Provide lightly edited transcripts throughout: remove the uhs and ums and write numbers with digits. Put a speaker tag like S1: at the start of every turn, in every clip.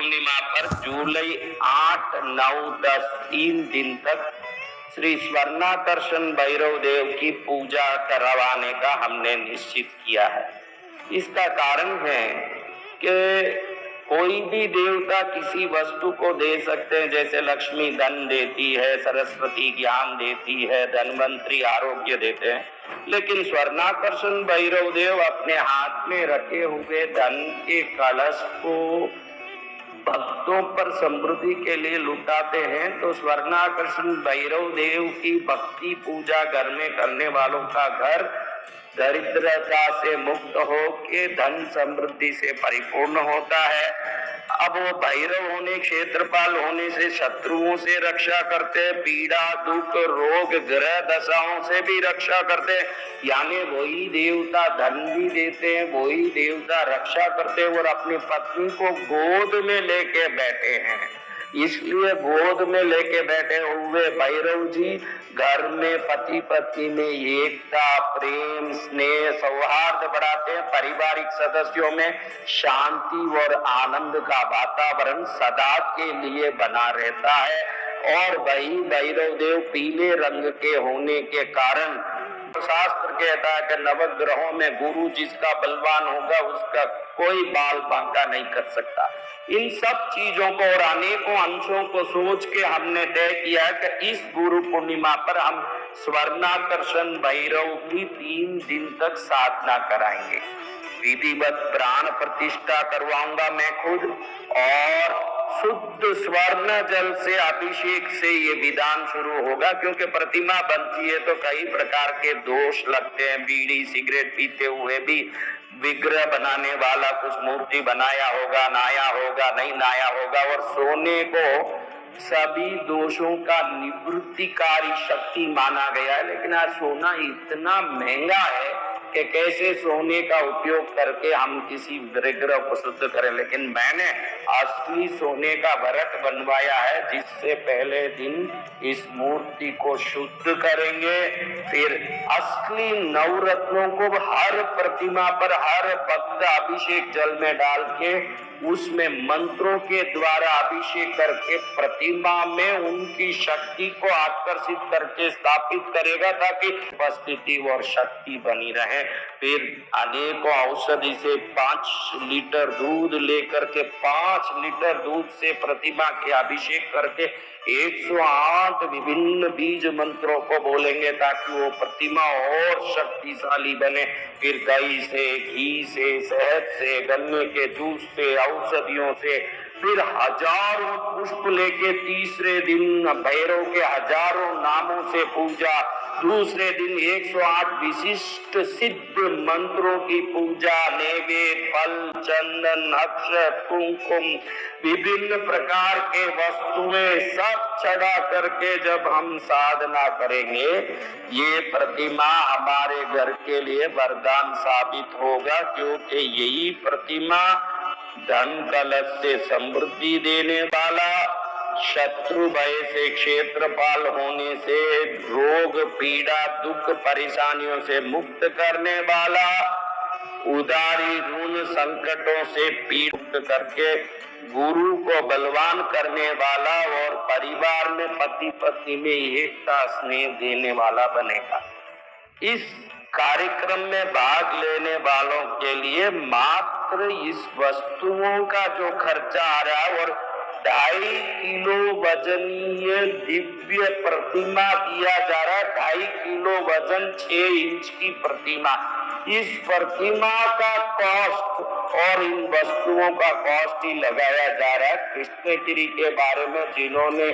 S1: पूर्णिमा पर जुलाई 8, 9, 10 3 दिन तक श्री स्वर्णाकर्षण भैरव देव की पूजा करवाने का हमने निश्चित किया है। इसका कारण है कि कोई भी देवता किसी वस्तु को दे सकते हैं, जैसे लक्ष्मी धन देती है, सरस्वती ज्ञान देती है, धनवंतरी आरोग्य देते हैं, लेकिन स्वर्णाकर्षण भैरव देव अपने हाथ में रखे हुए धन के कलश को भक्तों पर समृद्धि के लिए लुटाते हैं। तो स्वर्णाकर्षण भैरव देव की भक्ति पूजा घर में करने वालों का घर दरिद्रता से मुक्त हो के धन समृद्धि से परिपूर्ण होता है। अब वो भैरव होने, क्षेत्रपाल होने से शत्रुओं से रक्षा करते हैं, पीड़ा दुख रोग ग्रह दशाओं से भी रक्षा करते हैं। यानी वही देवता धन भी देते हैं, वही देवता रक्षा करते हैं और अपनी पत्नी को गोद में लेके बैठे हैं। इसलिए गोद में लेके बैठे हुए भैरव जी घर में पति पत्नी में एकता, प्रेम, स्नेह, सौहार्द बढ़ाते हैं। पारिवारिक सदस्यों में शांति और आनंद का वातावरण सदा के लिए बना रहता है। और वही भैरव देव पीले रंग के होने के कारण शास्त्र कहता है कि नवग्रहों में गुरु जिसका बलवान होगा उसका कोई बाल बांका नहीं कर सकता। इन सब चीजों को और अनेकों अंशों को सोच के हमने तय किया कि इस गुरु पूर्णिमा पर हम स्वर्णाकर्षण भैरव की 3 दिन तक साधना कराएंगे। विधिवत प्राण प्रतिष्ठा करवाऊंगा मैं खुद, और शुद्ध स्वर्ण जल से अभिषेक से ये विधान शुरू होगा, क्योंकि प्रतिमा बनती है तो कई प्रकार के दोष लगते हैं। बीड़ी सिगरेट पीते हुए भी विग्रह बनाने वाला कुछ मूर्ति बनाया होगा, नाया होगा, नहीं नाया होगा। और सोने को सभी दोषों का निवृत्तिकारी शक्ति माना गया है, लेकिन आज सोना इतना महंगा है कि कैसे सोने का उपयोग करके हम किसी विग्रह को शुद्ध करें। लेकिन मैंने असली सोने का व्रत बनवाया है, जिससे पहले दिन इस मूर्ति को शुद्ध करेंगे, फिर असली नवरत्नों को हर प्रतिमा पर हर भक्त अभिषेक जल में डाल के उसमें मंत्रों के द्वारा अभिषेक करके प्रतिमा में उनकी शक्ति को आकर्षित करके स्थापित करेगा, ताकि उपस्थिति और शक्ति बनी रहे। फिर अनेकों औषधि से 5 लीटर दूध लेकर के 5 लीटर दूध से प्रतिमा के अभिषेक करके 108 विभिन्न बीज मंत्रों को बोलेंगे, ताकि वो प्रतिमा और शक्तिशाली बने। फिर दही से, घी से, शहद से, गन्ने के जूस से, औषधियों से, फिर हजारों पुष्प लेके तीसरे दिन भैरव के हजारों नामों से पूजा, दूसरे दिन 108 विशिष्ट सिद्ध मंत्रों की पूजा, नैवेद्य, फल, चंदन, अक्षत, कुमकुम, विभिन्न प्रकार के वस्तुएं सब चढ़ा करके जब हम साधना करेंगे, ये प्रतिमा हमारे घर के लिए वरदान साबित होगा। क्योंकि यही प्रतिमा धन कलश से समृद्धि देने वाला, शत्रु भय से क्षेत्रपाल होने से, रोग पीड़ा दुख परेशानियों से मुक्त करने वाला, उदारी ऋण संकटों से पीड़ित करके गुरु को बलवान करने वाला, और परिवार में पति पत्नी में एकता स्नेह देने वाला बनेगा। इस कार्यक्रम में भाग लेने वालों के लिए मात्र इस वस्तुओं का जो खर्चा आ रहा है, और 2.5 किलो वजनीय दिव्य प्रतिमा दिया जा रहा है। 2.5 किलो वजन 6 इंच की प्रतिमा, इस प्रतिमा का कॉस्ट और इन वस्तुओं का कॉस्ट ही लगाया जा रहा है। कृष्णगिरी के बारे में जिन्होंने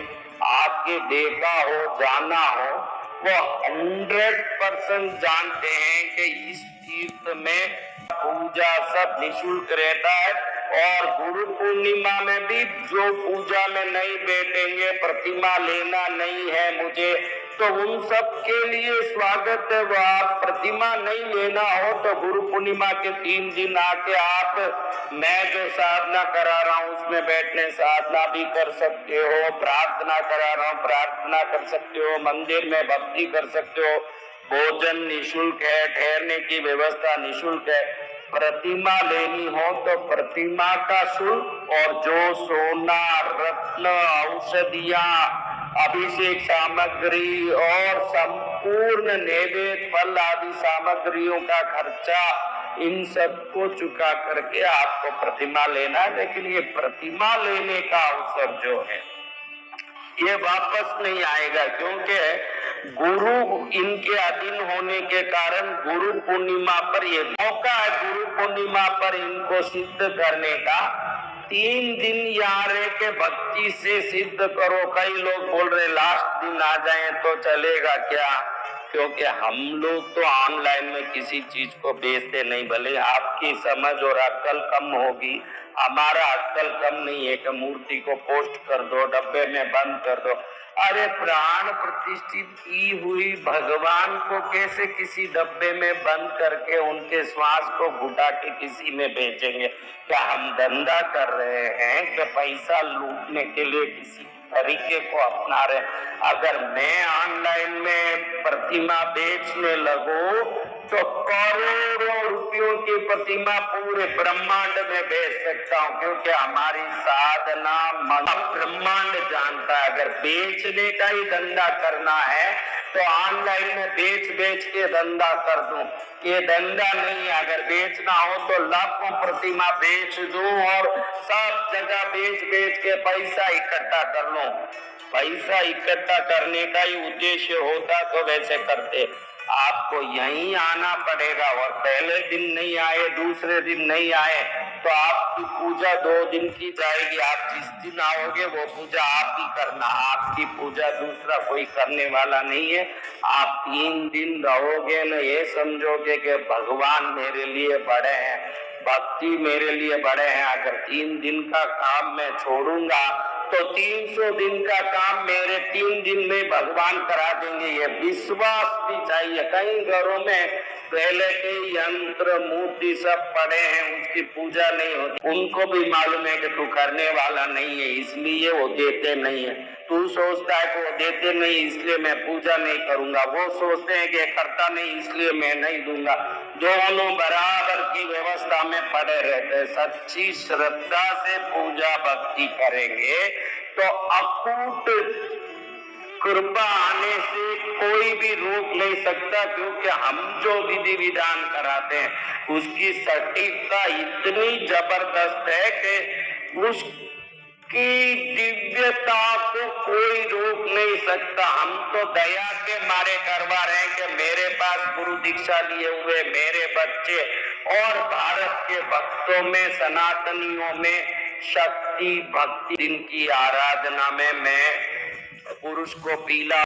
S1: आके देखा हो, जाना हो, वो 100% जानते हैं कि इस तीर्थ में पूजा सब निःशुल्क रहता है। और गुरु पूर्णिमा में भी जो पूजा में नहीं बैठेंगे, प्रतिमा लेना नहीं है मुझे, तो उन सब के लिए स्वागत है। वो आप प्रतिमा नहीं लेना हो तो गुरु पूर्णिमा के 3 दिन आके आप, मैं जो साधना करा रहा हूँ उसमें बैठने साधना भी कर सकते हो, प्रार्थना करा रहा हूँ प्रार्थना कर सकते हो, मंदिर में भक्ति कर सकते हो, भोजन निःशुल्क है, ठहरने की व्यवस्था निःशुल्क है। प्रतिमा लेनी हो तो प्रतिमा का शुल्क, और जो सोना, रत्न, औषधियां, अभिषेक सामग्री और संपूर्ण नैवेद्य फल आदि सामग्रियों का खर्चा, इन सबको चुका करके आपको प्रतिमा लेना है। लेकिन ये प्रतिमा लेने का अवसर जो है ये वापस नहीं आएगा, क्योंकि गुरु इनके अधीन होने के कारण गुरु पूर्णिमा पर ये मौका है, गुरु पूर्णिमा पर इनको सिद्ध करने का। 3 दिन यहाँ रह के भक्ति से सिद्ध करो। कई लोग बोल रहे लास्ट दिन आ जाए तो चलेगा क्या? क्योंकि हम लोग तो ऑनलाइन में किसी चीज को बेचते नहीं, भले आपकी समझ और अक्ल कम होगी, हमारा अक्ल कम नहीं है कि मूर्ति को पोस्ट कर दो, डब्बे में बंद कर दो। अरे प्राण प्रतिष्ठित की हुई भगवान को कैसे किसी डब्बे में बंद करके उनके श्वास को घुटा के किसी में बेचेंगे? क्या हम धंधा कर रहे हैं कि पैसा लूटने के लिए किसी तरीके को अपना रहे? अगर मैं ऑनलाइन में प्रतिमा बेचने लगूं तो करोड़ों रुपयों की प्रतिमा पूरे ब्रह्मांड में बेच सकता हूं, क्योंकि हमारी साधना ब्रह्मांड जानता है। अगर बेचने का ही धंधा करना है तो ऑनलाइन में बेच के धंधा कर दूं, ये धंधा नहीं है। अगर बेचना हो तो लाखों प्रतिमा बेच दूं और सब जगह बेच के पैसा इकट्ठा कर लूं। पैसा इकट्ठा करने का ही उद्देश्य होता तो वैसे करते। आपको यहीं आना पड़ेगा, और पहले दिन नहीं आए, दूसरे दिन नहीं आए तो आपकी पूजा 2 दिन की जाएगी। आप जिस दिन आओगे वो पूजा आप ही करना, आपकी पूजा दूसरा कोई करने वाला नहीं है। आप 3 दिन रहोगे न, ये समझोगे कि भगवान मेरे लिए बड़े हैं, भक्ति मेरे लिए बड़े हैं। अगर 3 दिन का काम मैं छोड़ूंगा तो 300 दिन का काम मेरे 3 दिन में भगवान करा देंगे, ये विश्वास भी चाहिए। कई घरों में पहले के यंत्र मूर्ति सब पड़े हैं, उसकी पूजा नहीं होती, उनको भी मालूम है कि तू करने वाला नहीं है, इसलिए वो देते नहीं है। तू सोचता है कि वो देते नहीं इसलिए मैं पूजा नहीं करूंगा, वो सोचते हैं कि करता नहीं इसलिए मैं नहीं दूंगा। दोनों बराबर की व्यवस्था में पड़े रहते हैं। सच्ची श्रद्धा से पूजा भक्ति करेंगे तो अकूट कृपा आने से कोई भी रोक नहीं सकता, क्योंकि हम जो विधि विधान कराते हैं उसकी सटीकता इतनी जबरदस्त है कि उसकी दिव्यता को कोई रोक नहीं सकता। हम तो दया के मारे करवा रहे हैं कि मेरे पास गुरु दीक्षा लिए हुए मेरे बच्चे और भारत के भक्तों में, सनातनियों में शक्ति भक्ति, जिनकी आराधना में मैं पुरुष को पीला